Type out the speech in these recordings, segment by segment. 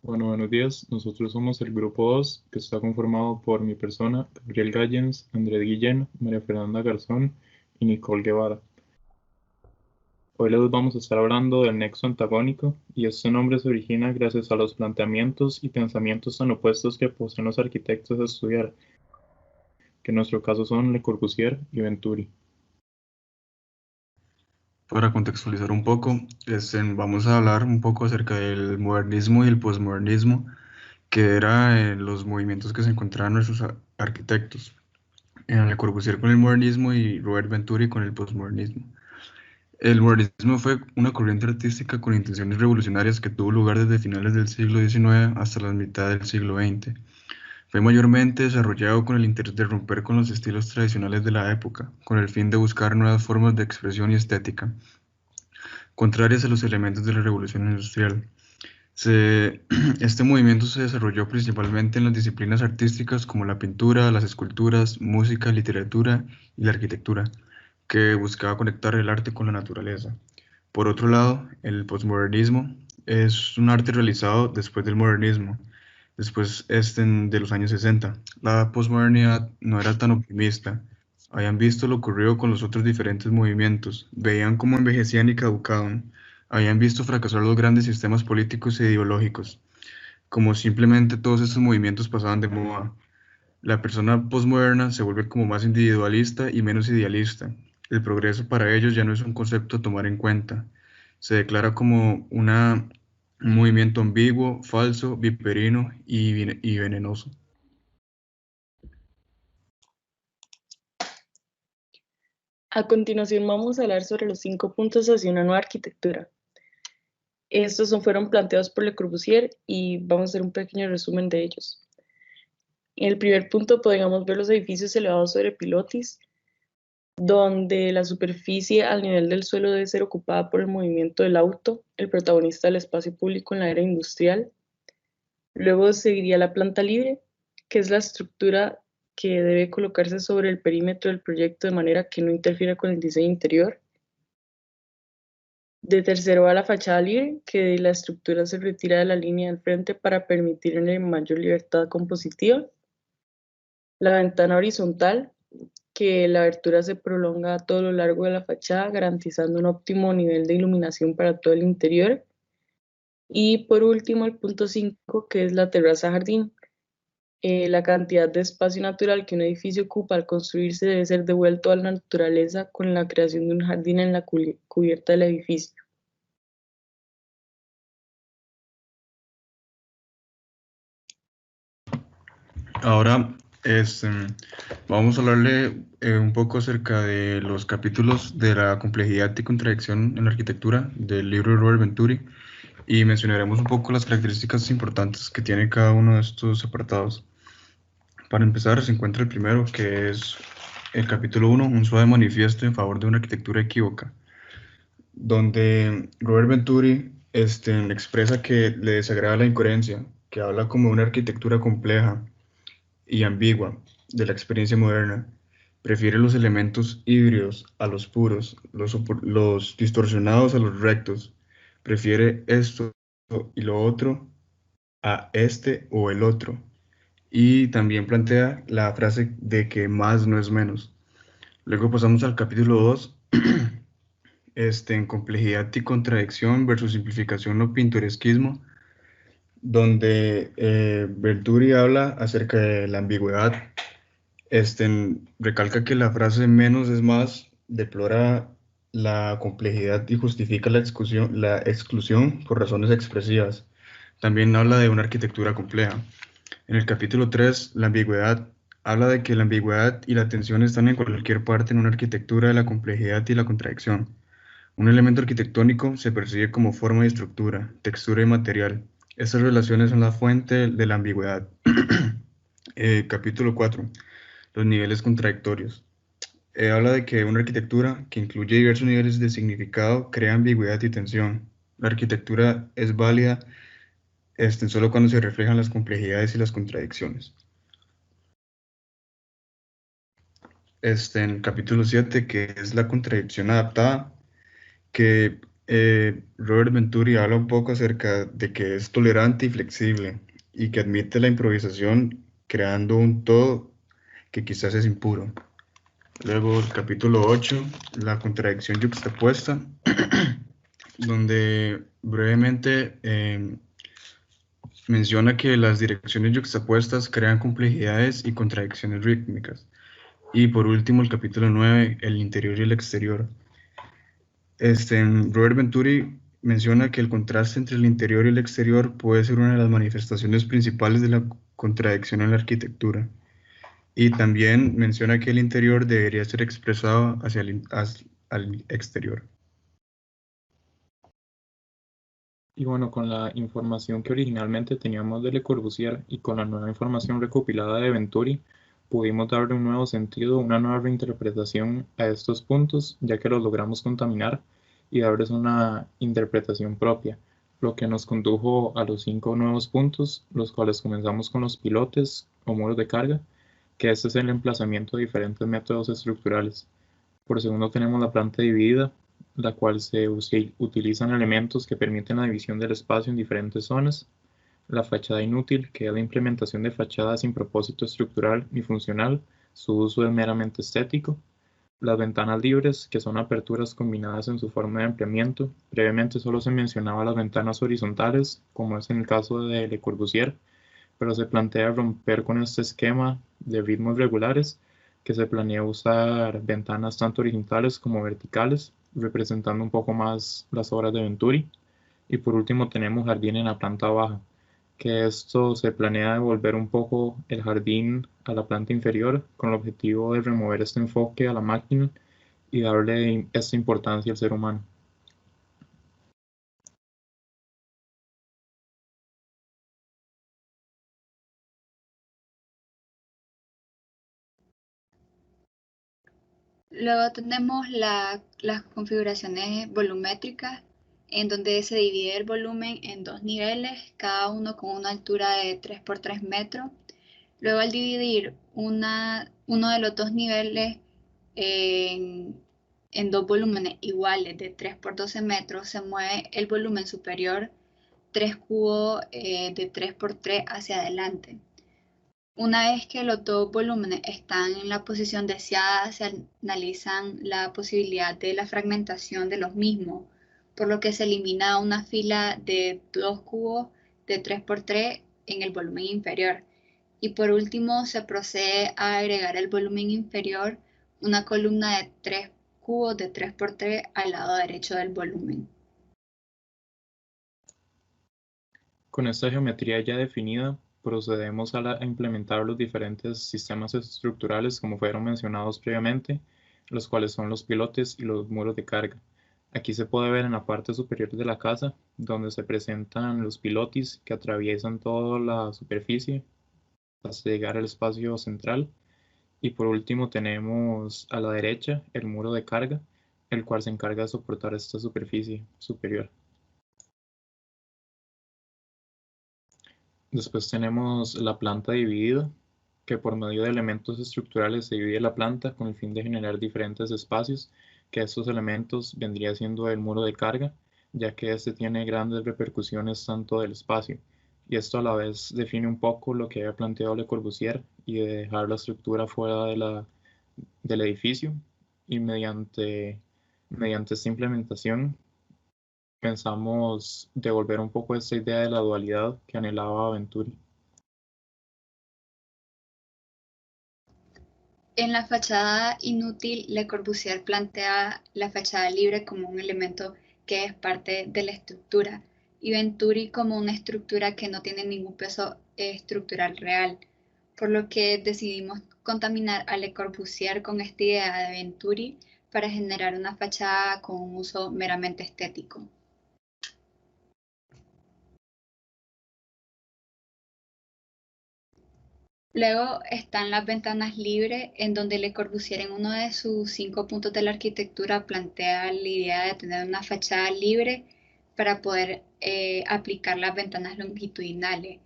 Bueno, buenos días. Nosotros somos el grupo 2, que está conformado por mi persona, Gabriel Gallens, Andrés Guillén, María Fernanda Garzón y Nicole Guevara. Hoy les vamos a estar hablando del nexo antagónico, y este nombre se origina gracias a los planteamientos y pensamientos tan opuestos que poseen los arquitectos a estudiar, que en nuestro caso son Le Corbusier y Venturi. Para contextualizar un poco, vamos a hablar un poco acerca del modernismo y el posmodernismo, que eran los movimientos que se encontraban nuestros arquitectos. Le Corbusier con el modernismo y Robert Venturi con el posmodernismo. El modernismo fue una corriente artística con intenciones revolucionarias que tuvo lugar desde finales del siglo XIX hasta la mitad del siglo XX. Fue mayormente desarrollado con el interés de romper con los estilos tradicionales de la época, con el fin de buscar nuevas formas de expresión y estética contrarias a los elementos de la revolución industrial. Este movimiento se desarrolló principalmente en las disciplinas artísticas como la pintura, las esculturas, música, literatura y la arquitectura, que buscaba conectar el arte con la naturaleza. Por otro lado, el posmodernismo es un arte realizado después del modernismo, después de los años 60. La posmodernidad no era tan optimista. Habían visto lo ocurrido con los otros diferentes movimientos, veían cómo envejecían y caducaban, habían visto fracasar los grandes sistemas políticos e ideológicos, como simplemente todos estos movimientos pasaban de moda. La persona posmoderna se vuelve como más individualista y menos idealista. El progreso para ellos ya no es un concepto a tomar en cuenta. Se declara como un movimiento ambiguo, falso, viperino y venenoso. A continuación vamos a hablar sobre los 5 puntos hacia una nueva arquitectura. Fueron planteados por Le Corbusier y vamos a hacer un pequeño resumen de ellos. En el primer punto podríamos ver los edificios elevados sobre pilotis, donde la superficie al nivel del suelo debe ser ocupada por el movimiento del auto, el protagonista del espacio público en la era industrial. Luego seguiría la planta libre, que es la estructura que debe colocarse sobre el perímetro del proyecto de manera que no interfiera con el diseño interior. De tercero va la fachada libre, que la estructura se retira de la línea del frente para permitirle mayor libertad compositiva. La ventana horizontal, que la abertura se prolonga a todo lo largo de la fachada, garantizando un óptimo nivel de iluminación para todo el interior. Y por último, el punto 5, que es la terraza jardín. La cantidad de espacio natural que un edificio ocupa al construirse debe ser devuelto a la naturaleza con la creación de un jardín en la cubierta del edificio. Ahora, vamos a hablarle un poco acerca de los capítulos de la complejidad y contradicción en la arquitectura del libro de Robert Venturi y mencionaremos un poco las características importantes que tiene cada uno de estos apartados. Para empezar, se encuentra el primero, que es el capítulo 1, un suave manifiesto en favor de una arquitectura equívoca, donde Robert Venturi expresa que le desagrada la incoherencia, que habla como de una arquitectura compleja y ambigua de la experiencia moderna. Prefiere los elementos híbridos a los puros, los distorsionados a los rectos. Prefiere esto y lo otro a este o el otro. Y también plantea la frase de que más no es menos. Luego pasamos al capítulo 2, en complejidad y contradicción versus simplificación o pintoresquismo, donde Venturi habla acerca de la ambigüedad. Recalca que la frase menos es más deplora la complejidad y justifica la exclusión por razones expresivas. También habla de una arquitectura compleja. En el capítulo 3, la ambigüedad, habla de que la ambigüedad y la tensión están en cualquier parte en una arquitectura de la complejidad y la contradicción. Un elemento arquitectónico se percibe como forma y estructura, textura y material. Estas relaciones son la fuente de la ambigüedad. Capítulo 4, los niveles contradictorios. Habla de que una arquitectura que incluye diversos niveles de significado crea ambigüedad y tensión. La arquitectura es válida solo cuando se reflejan las complejidades y las contradicciones. En el capítulo 7, que es la contradicción adaptada, que Robert Venturi habla un poco acerca de que es tolerante y flexible y que admite la improvisación creando un todo que quizás es impuro. Luego el capítulo 8, la contradicción yuxtapuesta, donde brevemente menciona que las direcciones yuxtapuestas crean complejidades y contradicciones rítmicas. Y por último, el capítulo 9, el interior y el exterior. Robert Venturi menciona que el contraste entre el interior y el exterior puede ser una de las manifestaciones principales de la contradicción en la arquitectura. Y también menciona que el interior debería ser expresado hacia al exterior. Y bueno, con la información que originalmente teníamos de Le Corbusier y con la nueva información recopilada de Venturi, pudimos darle un nuevo sentido, una nueva reinterpretación a estos puntos, ya que los logramos contaminar y darles una interpretación propia, lo que nos condujo a los 5 nuevos puntos, los cuales comenzamos con los pilotes o muros de carga, que este es el emplazamiento de diferentes métodos estructurales. Por segundo tenemos la planta dividida, la cual se utilizan elementos que permiten la división del espacio en diferentes zonas. La fachada inútil, que es la implementación de fachadas sin propósito estructural ni funcional, su uso es meramente estético. Las ventanas libres, que son aperturas combinadas en su forma de ampliamiento. Previamente solo se mencionaba las ventanas horizontales, como es en el caso de Le Corbusier, pero se plantea romper con este esquema de ritmos regulares, que se planea usar ventanas tanto horizontales como verticales, representando un poco más las obras de Venturi. Y por último tenemos jardín en la planta baja, que esto se planea devolver un poco el jardín a la planta inferior con el objetivo de remover este enfoque a la máquina y darle esta importancia al ser humano. Luego tenemos las configuraciones volumétricas, en donde se divide el volumen en 2 niveles, cada uno con una altura de 3 por 3 metros. Luego, al dividir uno de los 2 niveles en 2 volúmenes iguales de 3 por 12 metros, se mueve el volumen superior 3 cubos de 3 por 3 hacia adelante. Una vez que los dos volúmenes están en la posición deseada, se analizan la posibilidad de la fragmentación de los mismos, por lo que se elimina una fila de 2 cubos de 3 por 3 en el volumen inferior. Y por último, se procede a agregar al volumen inferior una columna de 3 cubos de 3 por 3 al lado derecho del volumen. Con esta geometría ya definida, procedemos a implementar los diferentes sistemas estructurales como fueron mencionados previamente, los cuales son los pilotes y los muros de carga. Aquí se puede ver en la parte superior de la casa, donde se presentan los pilotis que atraviesan toda la superficie hasta llegar al espacio central. Y por último tenemos a la derecha el muro de carga, el cual se encarga de soportar esta superficie superior. Después tenemos la planta dividida, que por medio de elementos estructurales se divide la planta con el fin de generar diferentes espacios, que estos elementos vendría siendo el muro de carga, ya que este tiene grandes repercusiones tanto del espacio, y esto a la vez define un poco lo que había planteado Le Corbusier y de dejar la estructura fuera del edificio, y mediante esta implementación pensamos devolver un poco esta idea de la dualidad que anhelaba Venturi. En la fachada inútil, Le Corbusier plantea la fachada libre como un elemento que es parte de la estructura y Venturi como una estructura que no tiene ningún peso estructural real, por lo que decidimos contaminar a Le Corbusier con esta idea de Venturi para generar una fachada con un uso meramente estético. Luego están las ventanas libres, en donde Le Corbusier en uno de sus 5 puntos de la arquitectura plantea la idea de tener una fachada libre para poder aplicar las ventanas longitudinales.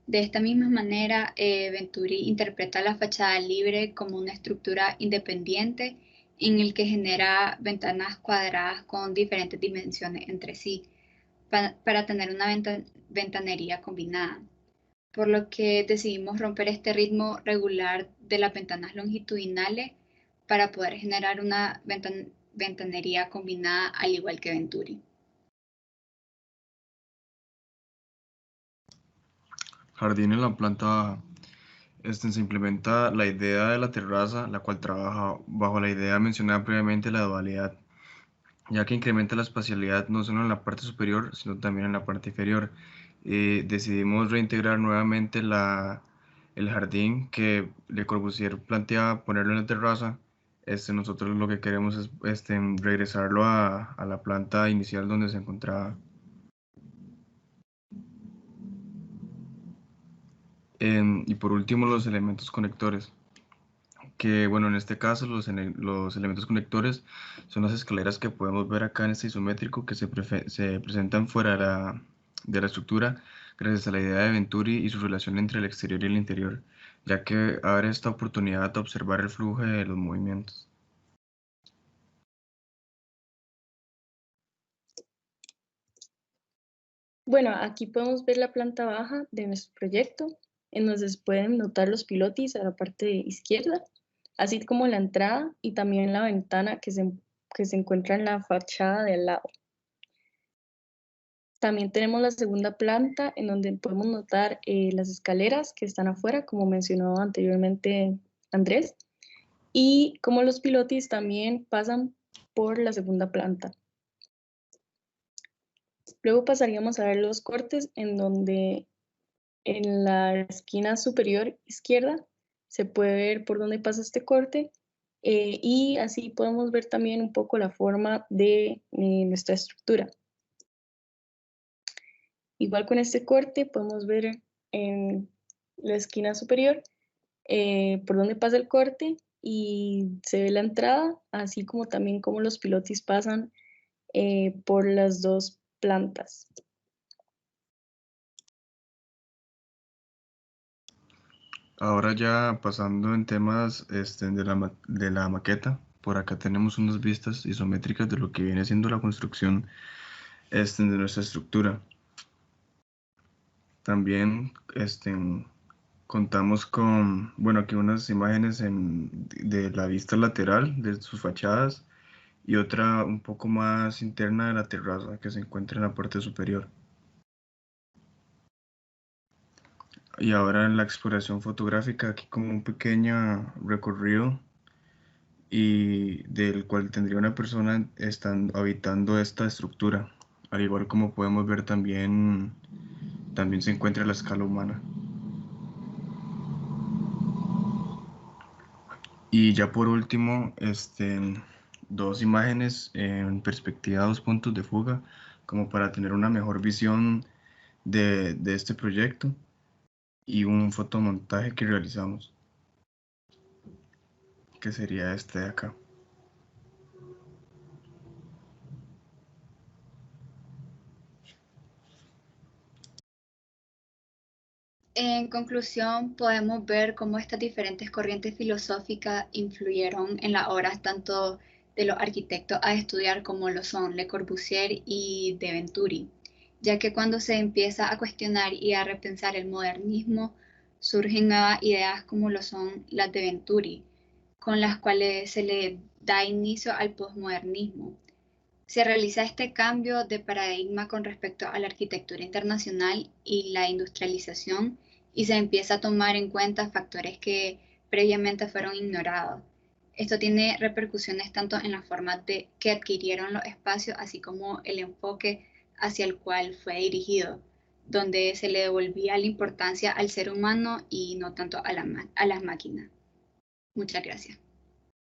De esta misma manera, Venturi interpreta la fachada libre como una estructura independiente en el que genera ventanas cuadradas con diferentes dimensiones entre sí, para tener una ventanería combinada. Por lo que decidimos romper este ritmo regular de las ventanas longitudinales para poder generar una ventanería combinada al igual que Venturi. Jardín en la planta baja. Se implementa la idea de la terraza, la cual trabaja bajo la idea mencionada previamente, la dualidad, ya que incrementa la espacialidad no solo en la parte superior, sino también en la parte inferior. Decidimos reintegrar nuevamente el jardín que Le Corbusier planteaba ponerlo en la terraza. Nosotros lo que queremos es regresarlo a la planta inicial donde se encontraba. Y por último, los elementos conectores, que bueno, en este caso los elementos conectores son las escaleras que podemos ver acá en este isométrico, que se presentan fuera de la estructura gracias a la idea de Venturi y su relación entre el exterior y el interior, ya que abre esta oportunidad de observar el flujo de los movimientos. Bueno, aquí podemos ver la planta baja de nuestro proyecto, en donde se pueden notar los pilotis a la parte izquierda, así como la entrada y también la ventana que se encuentra en la fachada de al lado. También tenemos la segunda planta, en donde podemos notar las escaleras que están afuera, como mencionó anteriormente Andrés, y como los pilotis también pasan por la segunda planta. Luego pasaríamos a ver los cortes, en donde en la esquina superior izquierda se puede ver por dónde pasa este corte, y así podemos ver también un poco la forma de nuestra estructura. Igual con este corte podemos ver en la esquina superior por dónde pasa el corte y se ve la entrada, así como también como los pilotis pasan por las dos plantas. Ahora ya pasando en temas de la maqueta, por acá tenemos unas vistas isométricas de lo que viene siendo la construcción de nuestra estructura. También contamos con, bueno, aquí unas imágenes de la vista lateral de sus fachadas y otra un poco más interna de la terraza que se encuentra en la parte superior. Y ahora en la exploración fotográfica, aquí como un pequeño recorrido y del cual tendría una persona habitando esta estructura. Al igual como podemos ver también se encuentra la escala humana. Y ya por último, dos imágenes en perspectiva, dos puntos de fuga, como para tener una mejor visión de este proyecto y un fotomontaje que realizamos, que sería este de acá. En conclusión, podemos ver cómo estas diferentes corrientes filosóficas influyeron en las obras tanto de los arquitectos a estudiar como lo son Le Corbusier y de Venturi, ya que cuando se empieza a cuestionar y a repensar el modernismo, surgen nuevas ideas como lo son las de Venturi, con las cuales se le da inicio al posmodernismo. Se realiza este cambio de paradigma con respecto a la arquitectura internacional y la industrialización, y se empieza a tomar en cuenta factores que previamente fueron ignorados. Esto tiene repercusiones tanto en la forma que adquirieron los espacios, así como el enfoque hacia el cual fue dirigido, donde se le devolvía la importancia al ser humano y no tanto a las máquinas. Muchas gracias.